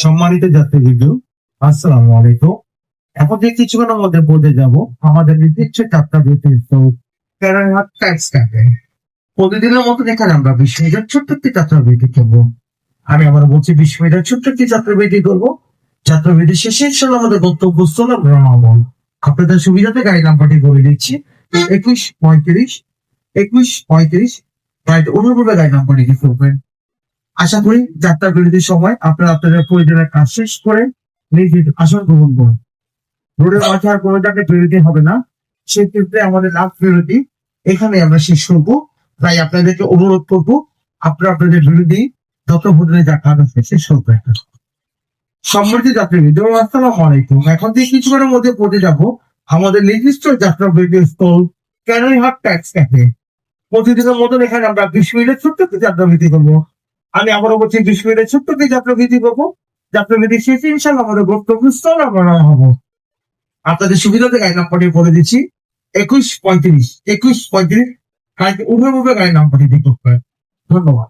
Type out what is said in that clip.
সম্মানিত যাত্রীবৃন্দ, আসসালামু আলাইকুম। এখন যে কিছুক্ষণের মধ্যে বলতে যাব আমাদের নির্দিষ্ট যাত্রা বিরতি কেরানীহাট ট্যাক্স ক্যাফে। প্রতিদিনের মতো এখানে আমরা 20 মিনিটের ছোট্ট একটি যাত্রা বিরতি করবো। আমি আবার বলছি 20 মিনিটের ছোট্ট একটি যাত্রা বিরতি করবো। যাত্রা বিরতি শেষে ইনশাআল্লাহ আমাদের গন্তব্যস্থল আমরা রওনা হবো। আপনাদের সুবিধাতে গাড়ি নাম্বারটি বলে দিচ্ছি 2135 2135 গাড়িতে অনুরূপে গাড়ি নাম্বারটি লিখে করবেন। আশা করি যাত্রা বিরতির সময় আপনারা আপনাদের প্রয়োজনীয় কাজ শেষ করে নিজ নিজ আসন গ্রহণ করুন। রোডের মাঝে আর কোনো জায়গায় বিরতি হবে না, সেক্ষেত্রে আমাদের লাস্ট বিরতি এখানে আমরা শেষ করবো। তাই আপনাদেরকে অনুরোধ করবো আপনারা আপনাদের বিরতি যত হোটেলে যাত্রা শেষ করবেন। সম্মানিত যাত্রীবৃন্দ, আসসালামু আলাইকুম। এখন থেকে কিছুক্ষণের মধ্যে পৌঁছে যাব আমাদের নির্দিষ্ট যাত্রা বিরতি স্থল কেরানীহাট ট্যাক্স ক্যাফে। প্রতিদিনের মতন এখানে আমরা 20 মিনিটের ছোট্ট একটি যাত্রা বিরতি করবো। আমি আবারও বলছি 20 মিনিটের ছোট্ট একটি যাত্রা বিরতি করবো। যাত্রা বিরতি শেষে ইনশাআল্লাহ আমাদের গন্তব্যস্থল আমরা রওনা হবো। আপনাদের সুবিধাতে গাড়ি নাম্বারটি বলে দিচ্ছি 2135 2135 গাড়িতে উভয় গাড়ি নাম্বারটি দিতে হবে। ধন্যবাদ।